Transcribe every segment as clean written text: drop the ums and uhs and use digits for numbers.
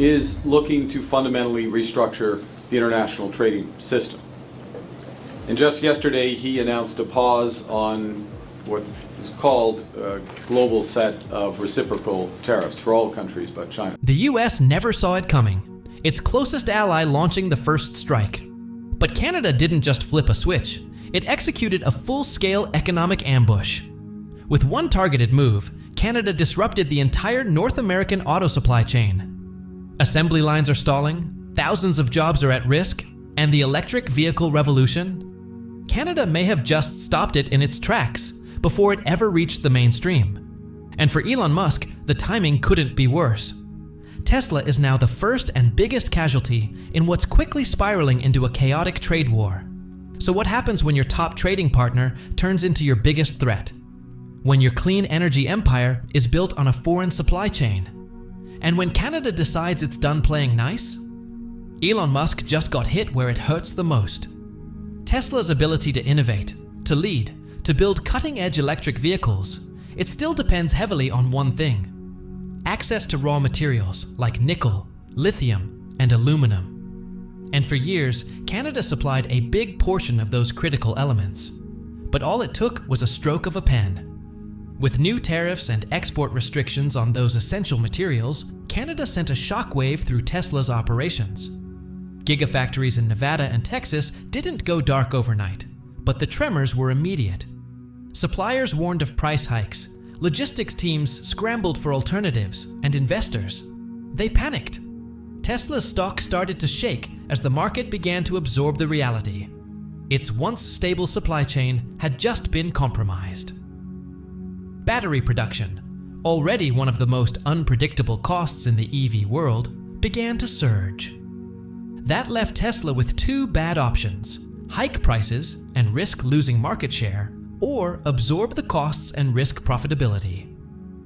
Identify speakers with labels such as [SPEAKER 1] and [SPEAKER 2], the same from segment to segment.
[SPEAKER 1] is looking to fundamentally restructure the international trading system. And just yesterday, he announced a pause on what is called a global set of reciprocal tariffs for all countries but China.
[SPEAKER 2] The US never saw it coming, its closest ally launching the first strike. But Canada didn't just flip a switch, it executed a full-scale economic ambush. With one targeted move, Canada disrupted the entire North American auto supply chain. Assembly lines are stalling, thousands of jobs are at risk, and the electric vehicle revolution? Canada may have just stopped it in its tracks before it ever reached the mainstream. And for Elon Musk, the timing couldn't be worse. Tesla is now the first and biggest casualty in what's quickly spiraling into a chaotic trade war. So what happens when your top trading partner turns into your biggest threat? When your clean energy empire is built on a foreign supply chain? And when Canada decides it's done playing nice? Elon Musk just got hit where it hurts the most. Tesla's ability to innovate, to lead, to build cutting-edge electric vehicles, it still depends heavily on one thing: access to raw materials like nickel, lithium, and aluminum. And for years, Canada supplied a big portion of those critical elements. But all it took was a stroke of a pen. With new tariffs and export restrictions on those essential materials, Canada sent a shockwave through Tesla's operations. Gigafactories in Nevada and Texas didn't go dark overnight, but the tremors were immediate. Suppliers warned of price hikes, logistics teams scrambled for alternatives, and investors, they panicked. Tesla's stock started to shake as the market began to absorb the reality. Its once stable supply chain had just been compromised. Battery production, already one of the most unpredictable costs in the EV world, began to surge. That left Tesla with two bad options: hike prices and risk losing market share, or absorb the costs and risk profitability.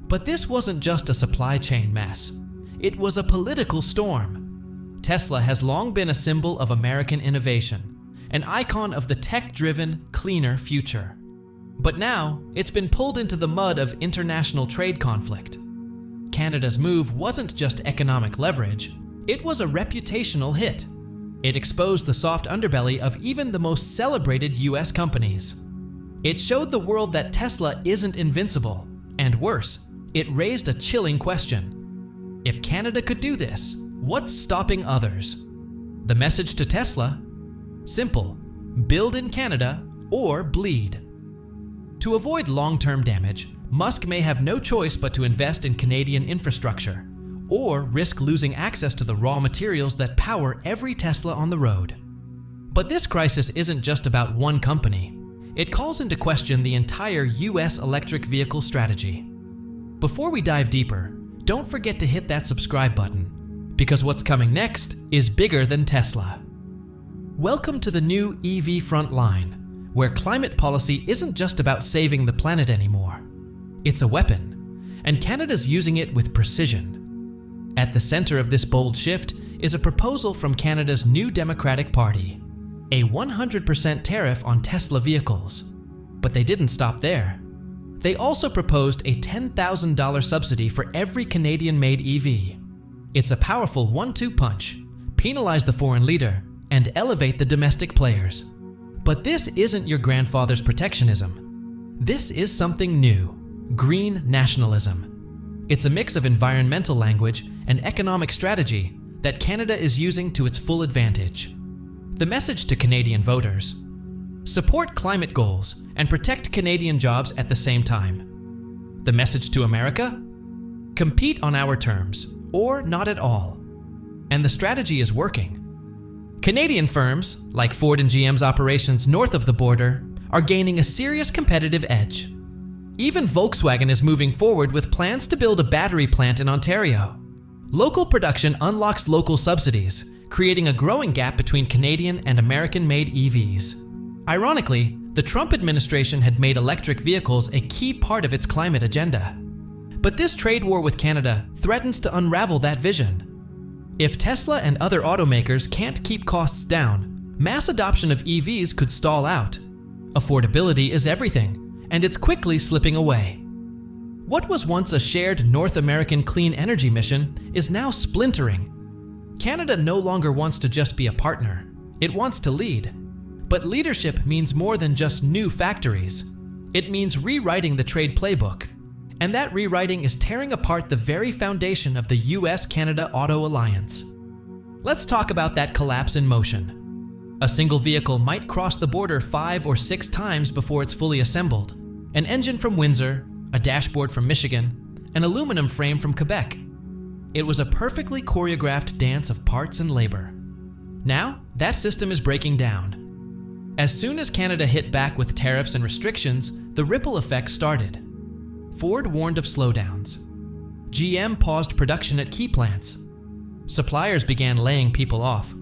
[SPEAKER 2] But this wasn't just a supply chain mess. It was a political storm. Tesla has long been a symbol of American innovation, an icon of the tech-driven, cleaner future. But now, it's been pulled into the mud of international trade conflict. Canada's move wasn't just economic leverage, it was a reputational hit. It exposed the soft underbelly of even the most celebrated US companies. It showed the world that Tesla isn't invincible, and worse, it raised a chilling question. If Canada could do this, what's stopping others? The message to Tesla? Simple: build in Canada or bleed. To avoid long-term damage, Musk may have no choice but to invest in Canadian infrastructure, or risk losing access to the raw materials that power every Tesla on the road. But this crisis isn't just about one company. It calls into question the entire US electric vehicle strategy. Before we dive deeper, don't forget to hit that subscribe button, because what's coming next is bigger than Tesla. Welcome to the new EV front line, where climate policy isn't just about saving the planet anymore. It's a weapon, and Canada's using it with precision. At the center of this bold shift is a proposal from Canada's New Democratic Party, a 100% tariff on Tesla vehicles. But they didn't stop there. They also proposed a $10,000 subsidy for every Canadian-made EV. It's a powerful 1-2 punch: penalize the foreign leader and elevate the domestic players. But this isn't your grandfather's protectionism. This is something new: green nationalism. It's a mix of environmental language and economic strategy that Canada is using to its full advantage. The message to Canadian voters: support climate goals and protect Canadian jobs at the same time. The message to America: compete on our terms, or not at all. And the strategy is working. Canadian firms, like Ford and GM's operations north of the border, are gaining a serious competitive edge. Even Volkswagen is moving forward with plans to build a battery plant in Ontario. Local production unlocks local subsidies, creating a growing gap between Canadian and American-made EVs. Ironically, the Trump administration had made electric vehicles a key part of its climate agenda. But this trade war with Canada threatens to unravel that vision. If Tesla and other automakers can't keep costs down, mass adoption of EVs could stall out. Affordability is everything, and it's quickly slipping away. What was once a shared North American clean energy mission is now splintering, Canada no longer wants to just be a partner. It wants to lead. But leadership means more than just new factories. It means rewriting the trade playbook. And that rewriting is tearing apart the very foundation of the US-Canada Auto Alliance. Let's talk about that collapse in motion. A single vehicle might cross the border 5 or 6 times before it's fully assembled. An engine from Windsor, a dashboard from Michigan, an aluminum frame from Quebec. It was a perfectly choreographed dance of parts and labor. Now, that system is breaking down. As soon as Canada hit back with tariffs and restrictions, the ripple effect started. Ford warned of slowdowns. GM paused production at key plants. Suppliers began laying people off.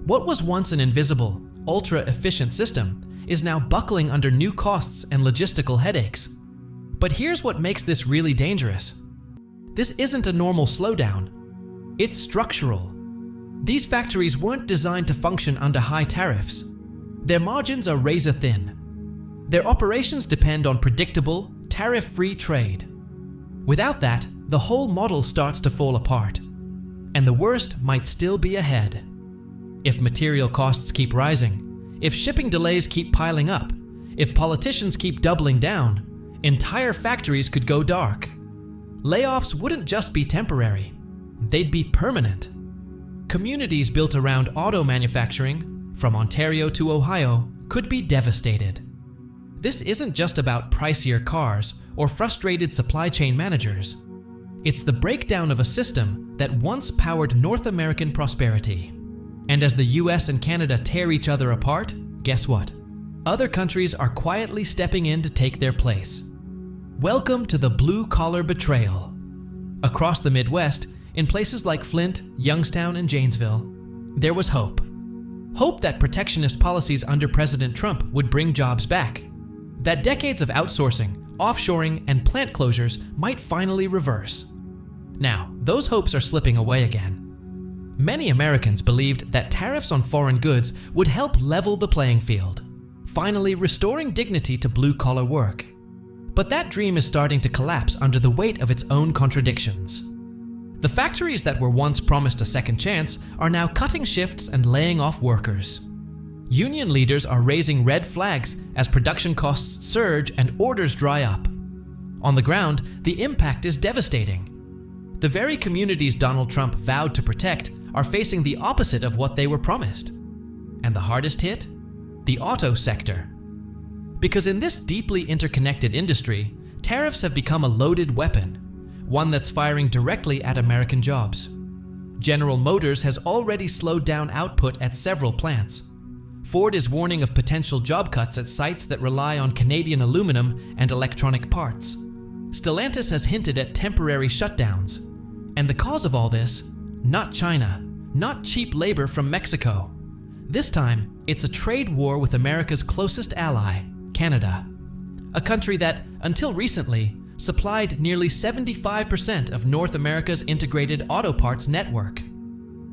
[SPEAKER 2] What was once an invisible, ultra-efficient system is now buckling under new costs and logistical headaches. But here's what makes this really dangerous. This isn't a normal slowdown. It's structural. These factories weren't designed to function under high tariffs. Their margins are razor thin. Their operations depend on predictable, tariff-free trade. Without that, the whole model starts to fall apart. And the worst might still be ahead. If material costs keep rising, if shipping delays keep piling up, if politicians keep doubling down, entire factories could go dark. Layoffs wouldn't just be temporary, they'd be permanent. Communities built around auto manufacturing, from Ontario to Ohio, could be devastated. This isn't just about pricier cars or frustrated supply chain managers. It's the breakdown of a system that once powered North American prosperity. And as the US and Canada tear each other apart, guess what? Other countries are quietly stepping in to take their place. Welcome to the blue-collar betrayal. Across the Midwest, in places like Flint, Youngstown, and Janesville, there was hope. Hope that protectionist policies under President Trump would bring jobs back. That decades of outsourcing, offshoring, and plant closures might finally reverse. Now, those hopes are slipping away again. Many Americans believed that tariffs on foreign goods would help level the playing field, finally restoring dignity to blue-collar work. But that dream is starting to collapse under the weight of its own contradictions. The factories that were once promised a second chance are now cutting shifts and laying off workers. Union leaders are raising red flags as production costs surge and orders dry up. On the ground, the impact is devastating. The very communities Donald Trump vowed to protect are facing the opposite of what they were promised. And the hardest hit? The auto sector. Because in this deeply interconnected industry, tariffs have become a loaded weapon, one that's firing directly at American jobs. General Motors has already slowed down output at several plants. Ford is warning of potential job cuts at sites that rely on Canadian aluminum and electronic parts. Stellantis has hinted at temporary shutdowns. And the cause of all this? Not China, not cheap labor from Mexico. This time, it's a trade war with America's closest ally, Canada. A country that, until recently, supplied nearly 75% of North America's integrated auto parts network.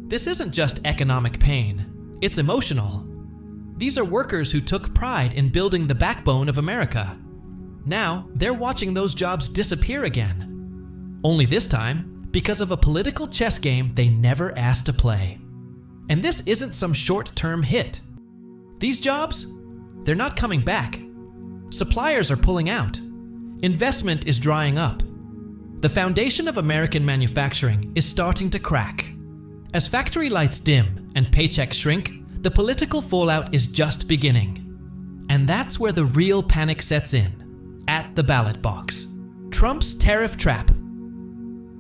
[SPEAKER 2] This isn't just economic pain, it's emotional. These are workers who took pride in building the backbone of America. Now, they're watching those jobs disappear again. Only this time, because of a political chess game they never asked to play. And this isn't some short-term hit. These jobs, they're not coming back. Suppliers are pulling out. Investment is drying up. The foundation of American manufacturing is starting to crack. As factory lights dim and paychecks shrink, the political fallout is just beginning. And that's where the real panic sets in, at the ballot box. Trump's tariff trap.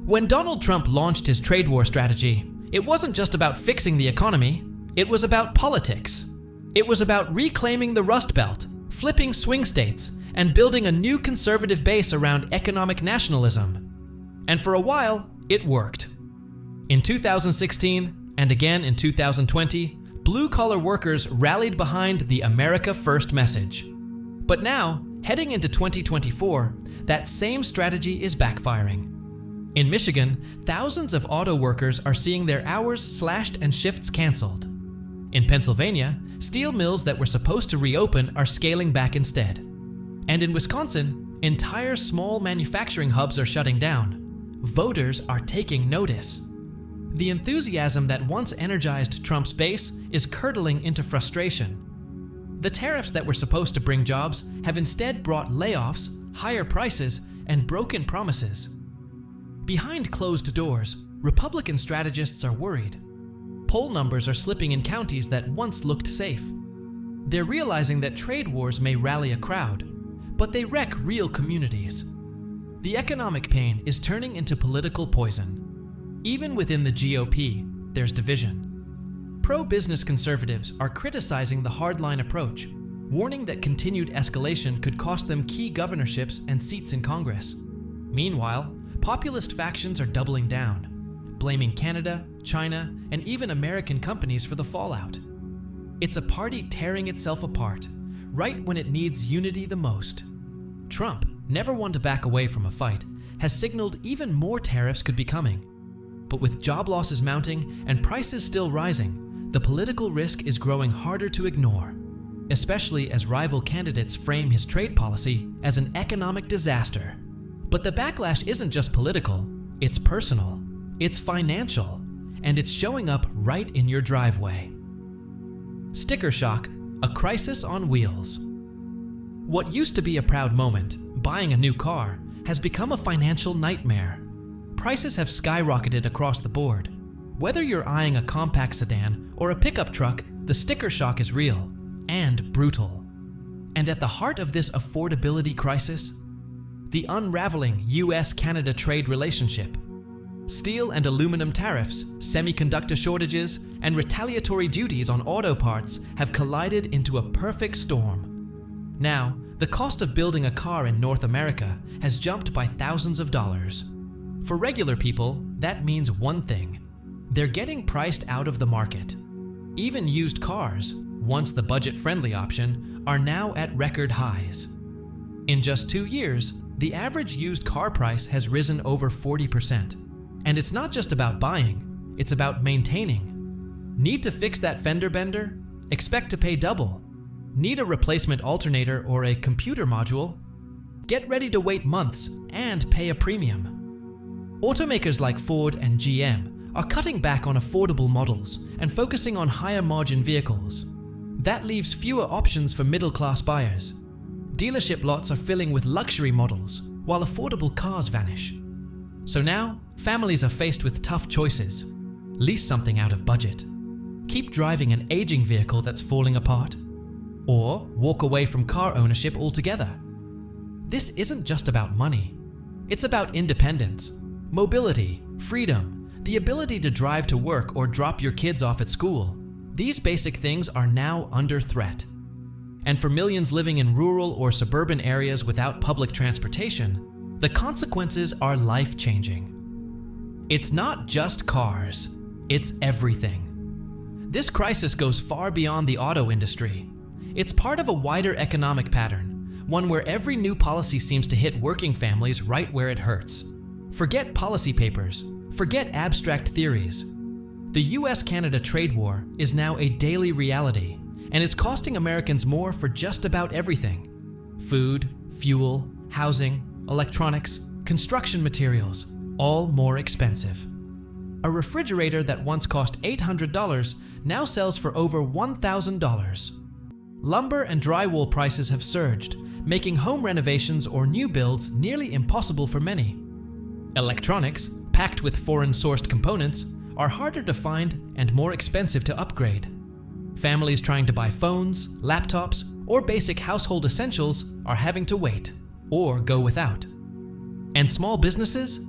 [SPEAKER 2] When Donald Trump launched his trade war strategy, it wasn't just about fixing the economy, it was about politics. It was about reclaiming the Rust Belt, flipping swing states, and building a new conservative base around economic nationalism. And for a while, it worked. In 2016, and again in 2020, blue-collar workers rallied behind the America First message. But now, heading into 2024, that same strategy is backfiring. In Michigan, thousands of auto workers are seeing their hours slashed and shifts canceled. In Pennsylvania, steel mills that were supposed to reopen are scaling back instead. And in Wisconsin, entire small manufacturing hubs are shutting down. Voters are taking notice. The enthusiasm that once energized Trump's base is curdling into frustration. The tariffs that were supposed to bring jobs have instead brought layoffs, higher prices, and broken promises. Behind closed doors, Republican strategists are worried. Poll numbers are slipping in counties that once looked safe. They're realizing that trade wars may rally a crowd, but they wreck real communities. The economic pain is turning into political poison. Even within the GOP, there's division. Pro-business conservatives are criticizing the hardline approach, warning that continued escalation could cost them key governorships and seats in Congress. Meanwhile, populist factions are doubling down, blaming Canada, China, and even American companies for the fallout. It's a party tearing itself apart, right when it needs unity the most. Trump, never one to back away from a fight, has signaled even more tariffs could be coming. But with job losses mounting and prices still rising, the political risk is growing harder to ignore, especially as rival candidates frame his trade policy as an economic disaster. But the backlash isn't just political, it's personal, it's financial, and it's showing up right in your driveway. Sticker shock, a crisis on wheels. What used to be a proud moment, buying a new car, has become a financial nightmare. Prices have skyrocketed across the board. Whether you're eyeing a compact sedan or a pickup truck, the sticker shock is real and brutal. And at the heart of this affordability crisis, the unraveling US-Canada trade relationship. Steel and aluminum tariffs, semiconductor shortages, and retaliatory duties on auto parts have collided into a perfect storm. Now, the cost of building a car in North America has jumped by thousands of dollars. For regular people, that means one thing: they're getting priced out of the market. Even used cars, once the budget-friendly option, are now at record highs. In just 2 years, the average used car price has risen over 40%. And it's not just about buying, it's about maintaining. Need to fix that fender bender? Expect to pay double. Need a replacement alternator or a computer module? Get ready to wait months and pay a premium. Automakers like Ford and GM are cutting back on affordable models and focusing on higher margin vehicles. That leaves fewer options for middle-class buyers. Dealership lots are filling with luxury models, while affordable cars vanish. So now, families are faced with tough choices. Lease something out of budget. Keep driving an aging vehicle that's falling apart. Or walk away from car ownership altogether. This isn't just about money. It's about independence, mobility, freedom, the ability to drive to work or drop your kids off at school. These basic things are now under threat. And for millions living in rural or suburban areas without public transportation, the consequences are life-changing. It's not just cars, it's everything. This crisis goes far beyond the auto industry. It's part of a wider economic pattern, one where every new policy seems to hit working families right where it hurts. Forget policy papers, forget abstract theories. The US-Canada trade war is now a daily reality, and it's costing Americans more for just about everything. Food, fuel, housing, electronics, construction materials, all more expensive. A refrigerator that once cost $800 now sells for over $1,000. Lumber and drywall prices have surged, making home renovations or new builds nearly impossible for many. Electronics, packed with foreign-sourced components, are harder to find and more expensive to upgrade. Families trying to buy phones, laptops, or basic household essentials are having to wait or go without. And small businesses?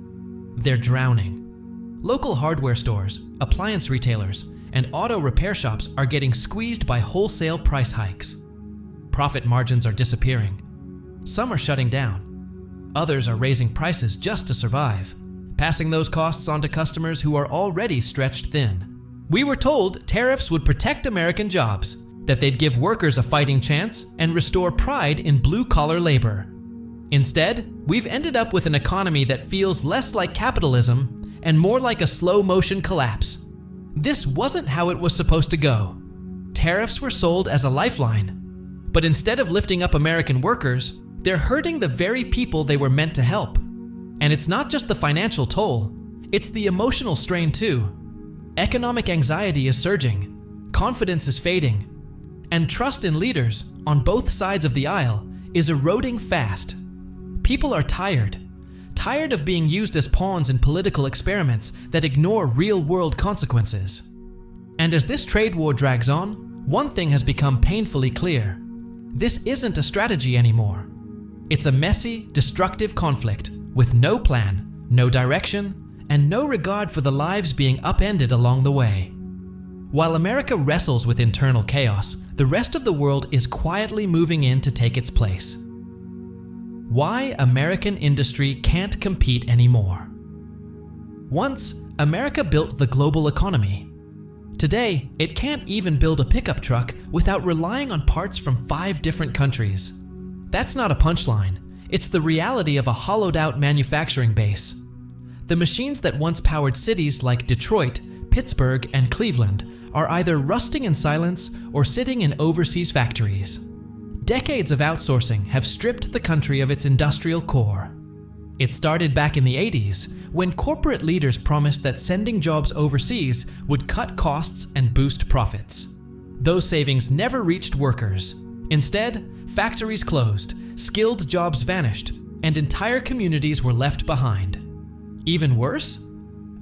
[SPEAKER 2] They're drowning. Local hardware stores, appliance retailers, and auto repair shops are getting squeezed by wholesale price hikes. Profit margins are disappearing. Some are shutting down. Others are raising prices just to survive, passing those costs on to customers who are already stretched thin. We were told tariffs would protect American jobs, that they'd give workers a fighting chance and restore pride in blue-collar labor. Instead, we've ended up with an economy that feels less like capitalism and more like a slow-motion collapse. This wasn't how it was supposed to go. Tariffs were sold as a lifeline, but instead of lifting up American workers, they're hurting the very people they were meant to help. And it's not just the financial toll, it's the emotional strain too. Economic anxiety is surging, confidence is fading, and trust in leaders on both sides of the aisle is eroding fast. People are tired of being used as pawns in political experiments that ignore real-world consequences. And as this trade war drags on, one thing has become painfully clear. This isn't a strategy anymore. It's a messy, destructive conflict with no plan, no direction, and no regard for the lives being upended along the way. While America wrestles with internal chaos, the rest of the world is quietly moving in to take its place. Why American industry can't compete anymore. Once, America built the global economy. Today, it can't even build a pickup truck without relying on parts from 5 different countries. That's not a punchline. It's the reality of a hollowed-out manufacturing base. The machines that once powered cities like Detroit, Pittsburgh, and Cleveland are either rusting in silence or sitting in overseas factories. Decades of outsourcing have stripped the country of its industrial core. It started back in the 80s, when corporate leaders promised that sending jobs overseas would cut costs and boost profits. Those savings never reached workers. Instead, factories closed, skilled jobs vanished, and entire communities were left behind. Even worse,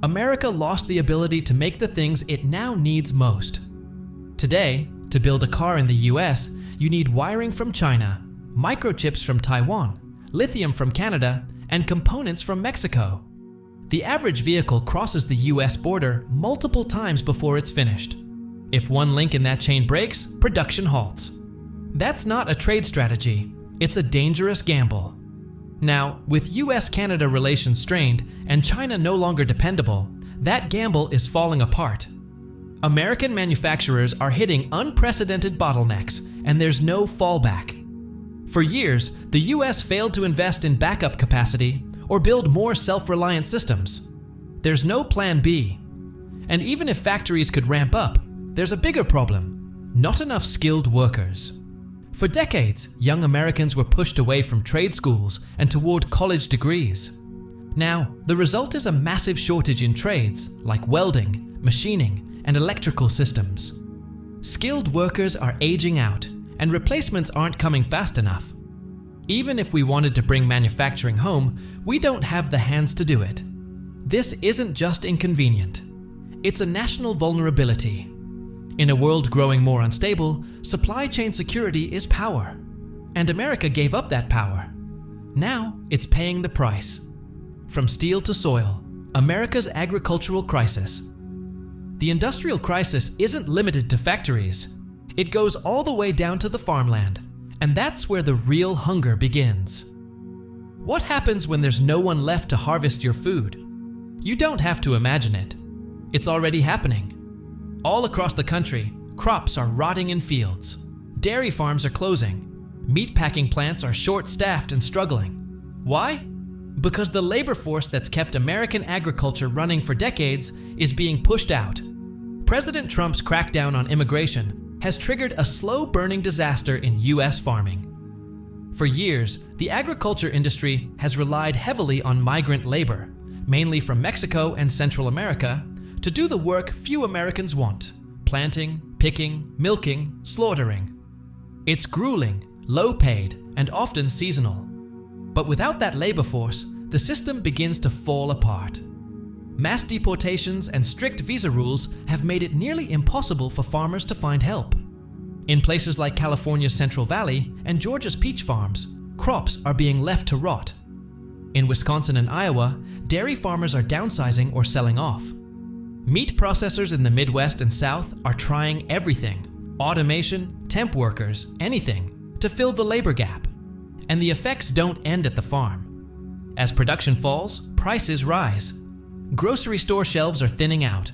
[SPEAKER 2] America lost the ability to make the things it now needs most. Today, to build a car in the US, you need wiring from China, microchips from Taiwan, lithium from Canada, and components from Mexico. The average vehicle crosses the US border multiple times before it's finished. If one link in that chain breaks, production halts. That's not a trade strategy, it's a dangerous gamble. Now, with US-Canada relations strained and China no longer dependable, that gamble is falling apart. American manufacturers are hitting unprecedented bottlenecks, and there's no fallback. For years, the US failed to invest in backup capacity or build more self-reliant systems. There's no plan B. And even if factories could ramp up, there's a bigger problem: not enough skilled workers. For decades, young Americans were pushed away from trade schools and toward college degrees. Now, the result is a massive shortage in trades like welding, machining, and electrical systems. Skilled workers are aging out, and replacements aren't coming fast enough. Even if we wanted to bring manufacturing home, we don't have the hands to do it. This isn't just inconvenient. It's a national vulnerability. In a world growing more unstable, supply chain security is power. And America gave up that power. Now, it's paying the price. From steel to soil, America's agricultural crisis. The industrial crisis isn't limited to factories. It goes all the way down to the farmland, and that's where the real hunger begins. What happens when there's no one left to harvest your food? You don't have to imagine it. It's already happening. All across the country, crops are rotting in fields. Dairy farms are closing. Meatpacking plants are short-staffed and struggling. Why? Because the labor force that's kept American agriculture running for decades is being pushed out. President Trump's crackdown on immigration has triggered a slow-burning disaster in US farming. For years, the agriculture industry has relied heavily on migrant labor, mainly from Mexico and Central America, to do the work few Americans want: planting, picking, milking, slaughtering. It's grueling, low-paid, and often seasonal. But without that labor force, the system begins to fall apart. Mass deportations and strict visa rules have made it nearly impossible for farmers to find help. In places like California's Central Valley and Georgia's peach farms, crops are being left to rot. In Wisconsin and Iowa, dairy farmers are downsizing or selling off. Meat processors in the Midwest and South are trying everything: automation, temp workers, anything, to fill the labor gap. And the effects don't end at the farm. As production falls, prices rise. Grocery store shelves are thinning out.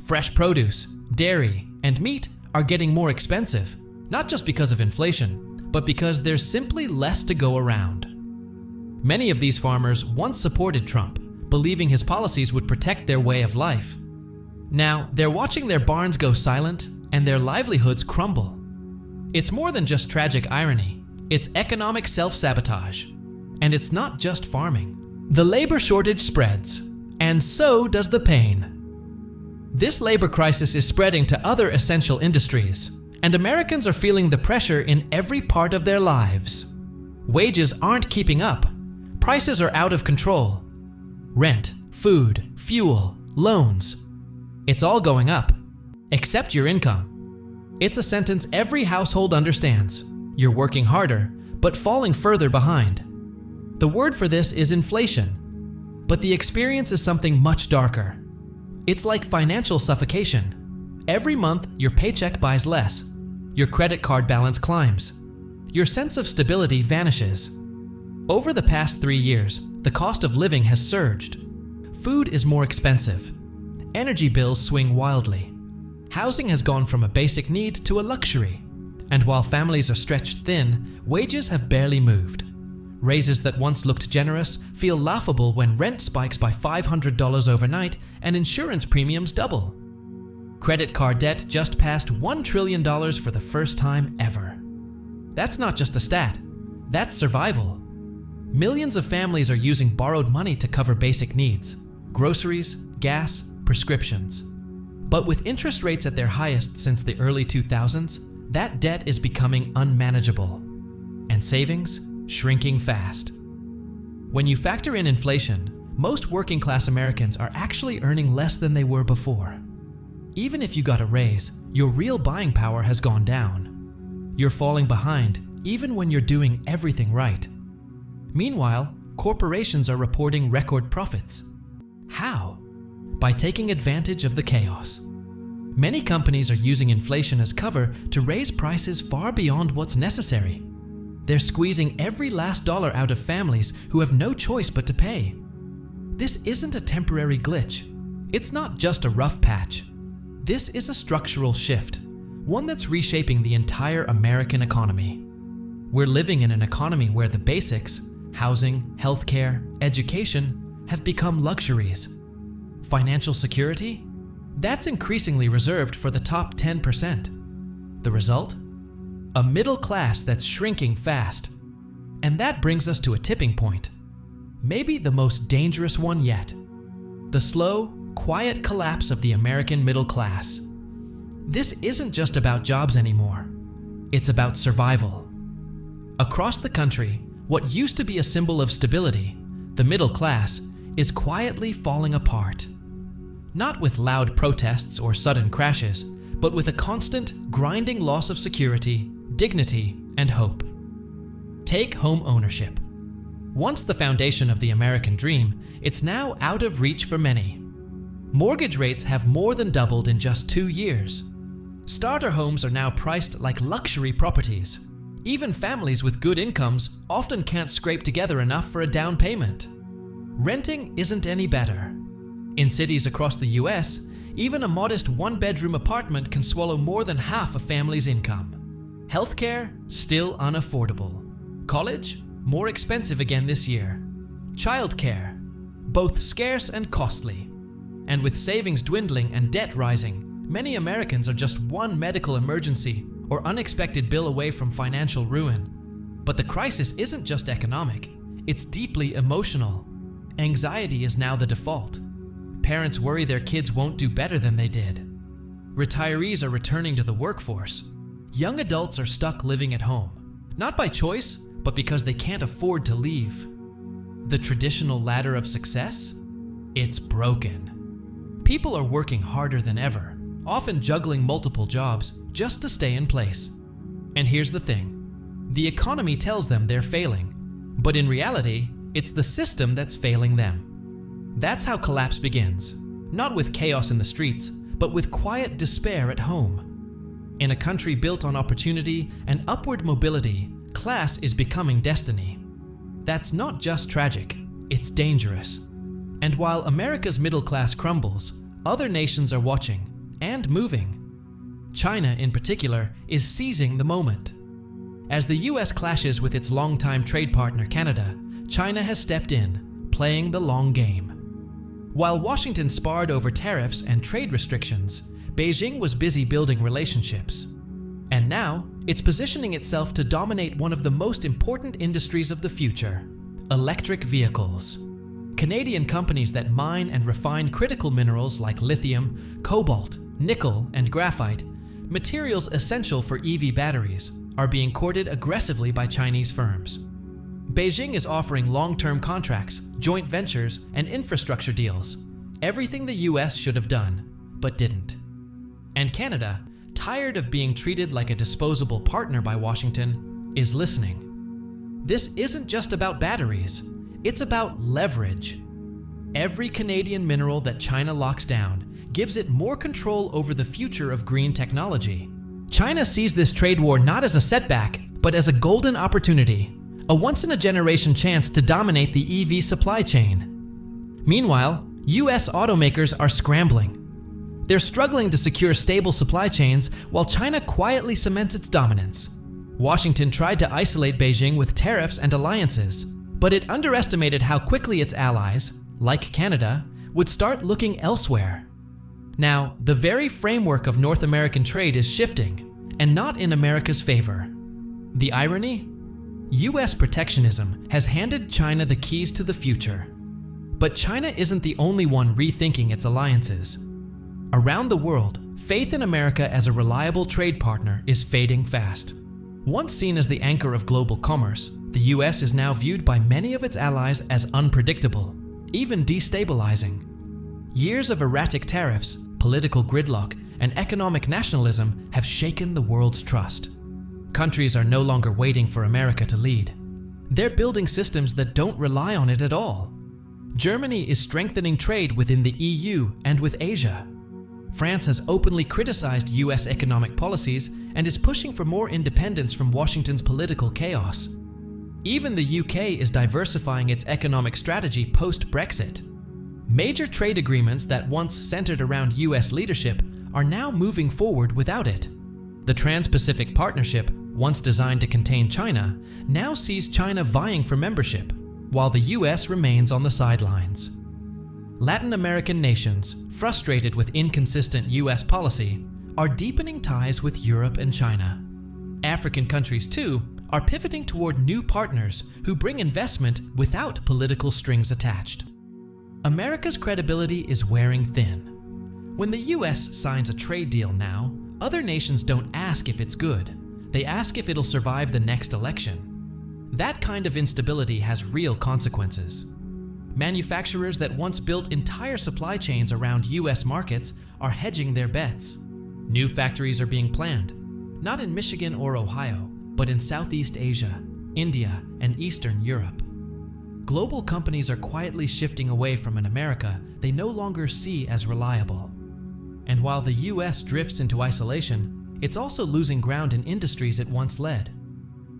[SPEAKER 2] Fresh produce, dairy, and meat are getting more expensive, not just because of inflation, but because there's simply less to go around. Many of these farmers once supported Trump, believing his policies would protect their way of life. Now, they're watching their barns go silent and their livelihoods crumble. It's more than just tragic irony. It's economic self-sabotage. And it's not just farming. The labor shortage spreads, and so does the pain. This labor crisis is spreading to other essential industries, and Americans are feeling the pressure in every part of their lives. Wages aren't keeping up. Prices are out of control. Rent, food, fuel, loans. It's all going up, except your income. It's a sentence every household understands. You're working harder, but falling further behind. The word for this is inflation, but the experience is something much darker. It's like financial suffocation. Every month, your paycheck buys less. Your credit card balance climbs. Your sense of stability vanishes. Over the past 3 years, the cost of living has surged. Food is more expensive. Energy bills swing wildly. Housing has gone from a basic need to a luxury. And while families are stretched thin, wages have barely moved. Raises that once looked generous feel laughable when rent spikes by $500 overnight and insurance premiums double. Credit card debt just passed $1 trillion for the first time ever. That's not just a stat, that's survival. Millions of families are using borrowed money to cover basic needs: groceries, gas, prescriptions. But with interest rates at their highest since the early 2000s, that debt is becoming unmanageable. And savings? Shrinking fast. When you factor in inflation, most working class Americans are actually earning less than they were before. Even if you got a raise, your real buying power has gone down. You're falling behind even when you're doing everything right. Meanwhile, corporations are reporting record profits. How? By taking advantage of the chaos. Many companies are using inflation as cover to raise prices far beyond what's necessary. They're squeezing every last dollar out of families who have no choice but to pay. This isn't a temporary glitch. It's not just a rough patch. This is a structural shift, one that's reshaping the entire American economy. We're living in an economy where the basics, housing, healthcare, education, have become luxuries. Financial security? That's increasingly reserved for the top 10%. The result? A middle class that's shrinking fast. And that brings us to a tipping point. Maybe the most dangerous one yet. The slow, quiet collapse of the American middle class. This isn't just about jobs anymore. It's about survival. Across the country, what used to be a symbol of stability, the middle class, is quietly falling apart. Not with loud protests or sudden crashes, but with a constant, grinding loss of security, dignity, and hope. Take home ownership. Once the foundation of the American dream, it's now out of reach for many. Mortgage rates have more than doubled in just 2 years. Starter homes are now priced like luxury properties. Even families with good incomes often can't scrape together enough for a down payment. Renting isn't any better. In cities across the US, even a modest one-bedroom apartment can swallow more than half a family's income. Healthcare, still unaffordable. College, more expensive again this year. Childcare, both scarce and costly. And with savings dwindling and debt rising, many Americans are just one medical emergency or unexpected bill away from financial ruin. But the crisis isn't just economic, it's deeply emotional. Anxiety is now the default. Parents worry their kids won't do better than they did. Retirees are returning to the workforce. Young adults are stuck living at home, not by choice, but because they can't afford to leave. The traditional ladder of success? It's broken. People are working harder than ever, often juggling multiple jobs just to stay in place. And here's the thing. The economy tells them they're failing, but in reality, it's the system that's failing them. That's how collapse begins, not with chaos in the streets, but with quiet despair at home. In a country built on opportunity and upward mobility, class is becoming destiny. That's not just tragic, it's dangerous. And while America's middle class crumbles, other nations are watching and moving. China, in particular, is seizing the moment. As the US clashes with its longtime trade partner Canada, China has stepped in, playing the long game. While Washington sparred over tariffs and trade restrictions, Beijing was busy building relationships. And now, it's positioning itself to dominate one of the most important industries of the future: electric vehicles. Canadian companies that mine and refine critical minerals like lithium, cobalt, nickel, and graphite, materials essential for EV batteries, are being courted aggressively by Chinese firms. Beijing is offering long-term contracts, joint ventures, and infrastructure deals, everything the US should have done, but didn't. And Canada, tired of being treated like a disposable partner by Washington, is listening. This isn't just about batteries, it's about leverage. Every Canadian mineral that China locks down gives it more control over the future of green technology. China sees this trade war not as a setback, but as a golden opportunity, a once-in-a-generation chance to dominate the EV supply chain. Meanwhile, US automakers are scrambling. They're struggling to secure stable supply chains while China quietly cements its dominance. Washington tried to isolate Beijing with tariffs and alliances, but it underestimated how quickly its allies, like Canada, would start looking elsewhere. Now, the very framework of North American trade is shifting, and not in America's favor. The irony? US protectionism has handed China the keys to the future. But China isn't the only one rethinking its alliances. Around the world, faith in America as a reliable trade partner is fading fast. Once seen as the anchor of global commerce, the US is now viewed by many of its allies as unpredictable, even destabilizing. Years of erratic tariffs, political gridlock, and economic nationalism have shaken the world's trust. Countries are no longer waiting for America to lead. They're building systems that don't rely on it at all. Germany is strengthening trade within the EU and with Asia. France has openly criticized US economic policies and is pushing for more independence from Washington's political chaos. Even the UK is diversifying its economic strategy post-Brexit. Major trade agreements that once centered around US leadership are now moving forward without it. The Trans-Pacific Partnership, once designed to contain China, now sees China vying for membership, while the US remains on the sidelines. Latin American nations, frustrated with inconsistent US policy, are deepening ties with Europe and China. African countries, too, are pivoting toward new partners who bring investment without political strings attached. America's credibility is wearing thin. When the US signs a trade deal now, other nations don't ask if it's good. They ask if it'll survive the next election. That kind of instability has real consequences. Manufacturers that once built entire supply chains around US markets are hedging their bets. New factories are being planned, not in Michigan or Ohio, but in Southeast Asia, India, and Eastern Europe. Global companies are quietly shifting away from an America they no longer see as reliable. And while the US drifts into isolation, it's also losing ground in industries it once led.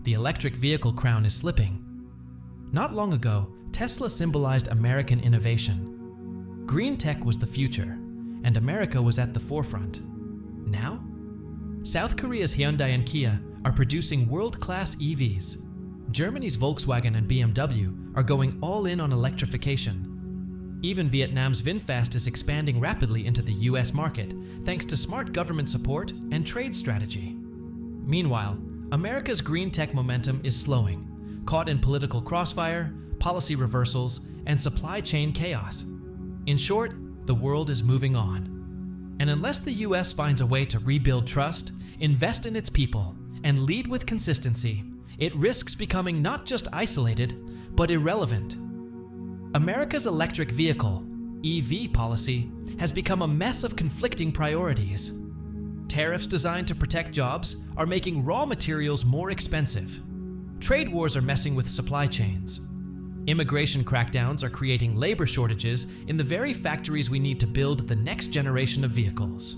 [SPEAKER 2] The electric vehicle crown is slipping. Not long ago, Tesla symbolized American innovation. Green tech was the future, and America was at the forefront. Now? South Korea's Hyundai and Kia are producing world-class EVs. Germany's Volkswagen and BMW are going all in on electrification. Even Vietnam's VinFast is expanding rapidly into the US market thanks to smart government support and trade strategy. Meanwhile, America's green tech momentum is slowing, caught in political crossfire, policy reversals, and supply chain chaos. In short, the world is moving on. And unless the US finds a way to rebuild trust, invest in its people, and lead with consistency, it risks becoming not just isolated, but irrelevant. America's electric vehicle, EV policy, has become a mess of conflicting priorities. Tariffs designed to protect jobs are making raw materials more expensive. Trade wars are messing with supply chains. Immigration crackdowns are creating labor shortages in the very factories we need to build the next generation of vehicles.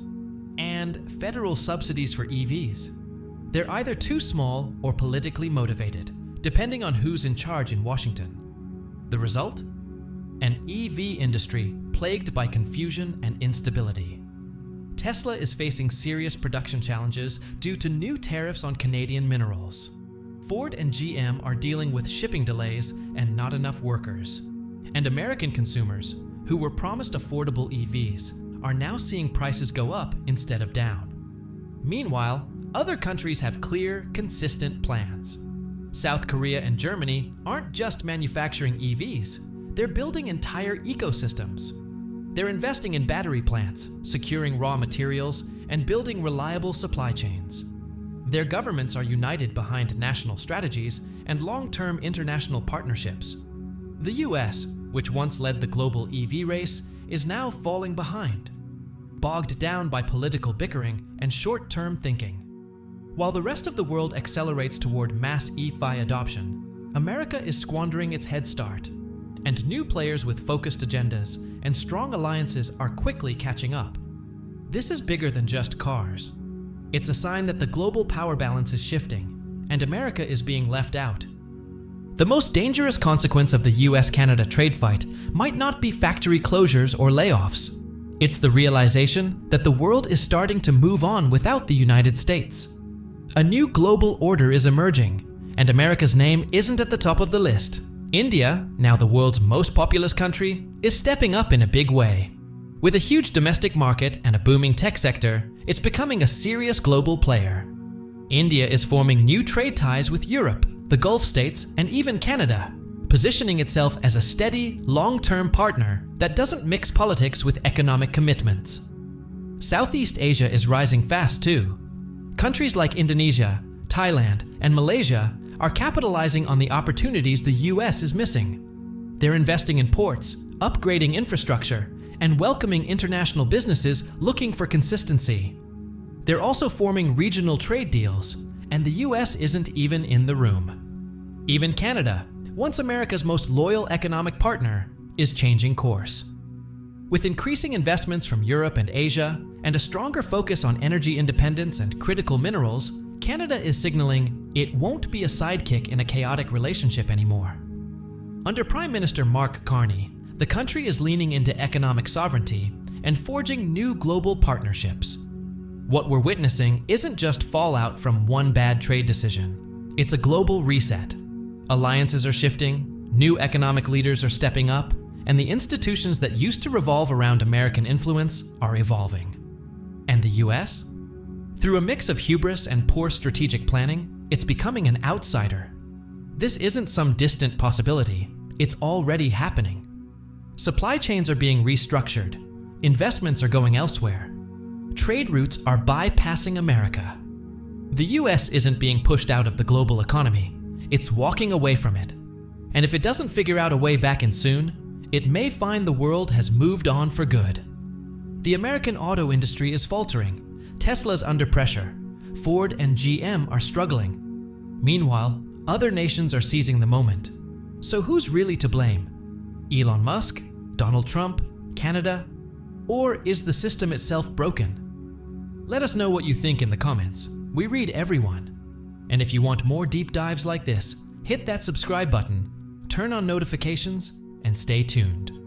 [SPEAKER 2] And federal subsidies for EVs. They're either too small or politically motivated, depending on who's in charge in Washington. The result? An EV industry plagued by confusion and instability. Tesla is facing serious production challenges due to new tariffs on Canadian minerals. Ford and GM are dealing with shipping delays and not enough workers. And American consumers, who were promised affordable EVs, are now seeing prices go up instead of down. Meanwhile, other countries have clear, consistent plans. South Korea and Germany aren't just manufacturing EVs, they're building entire ecosystems. They're investing in battery plants, securing raw materials, and building reliable supply chains. Their governments are united behind national strategies and long-term international partnerships. The US, which once led the global EV race, is now falling behind, bogged down by political bickering and short-term thinking. While the rest of the world accelerates toward mass EV adoption, America is squandering its head start, and new players with focused agendas and strong alliances are quickly catching up. This is bigger than just cars. It's a sign that the global power balance is shifting, and America is being left out. The most dangerous consequence of the US-Canada trade fight might not be factory closures or layoffs. It's the realization that the world is starting to move on without the United States. A new global order is emerging, and America's name isn't at the top of the list. India, now the world's most populous country, is stepping up in a big way. With a huge domestic market and a booming tech sector, it's becoming a serious global player. India is forming new trade ties with Europe, the Gulf states, and even Canada, positioning itself as a steady, long-term partner that doesn't mix politics with economic commitments. Southeast Asia is rising fast too. Countries like Indonesia, Thailand, and Malaysia are capitalizing on the opportunities the US is missing. They're investing in ports, upgrading infrastructure, and welcoming international businesses looking for consistency. They're also forming regional trade deals, and the US isn't even in the room. Even Canada, once America's most loyal economic partner, is changing course. With increasing investments from Europe and Asia, and a stronger focus on energy independence and critical minerals, Canada is signaling it won't be a sidekick in a chaotic relationship anymore. Under Prime Minister Mark Carney, the country is leaning into economic sovereignty and forging new global partnerships. What we're witnessing isn't just fallout from one bad trade decision. It's a global reset. Alliances are shifting, new economic leaders are stepping up, and the institutions that used to revolve around American influence are evolving. And the US? Through a mix of hubris and poor strategic planning, it's becoming an outsider. This isn't some distant possibility, it's already happening. Supply chains are being restructured, investments are going elsewhere. Trade routes are bypassing America. The US isn't being pushed out of the global economy, it's walking away from it. And if it doesn't figure out a way back in soon, it may find the world has moved on for good. The American auto industry is faltering. Tesla's under pressure. Ford and GM are struggling. Meanwhile, other nations are seizing the moment. So who's really to blame? Elon Musk? Donald Trump? Canada? Or is the system itself broken? Let us know what you think in the comments. We read everyone. And if you want more deep dives like this, hit that subscribe button, turn on notifications, and stay tuned.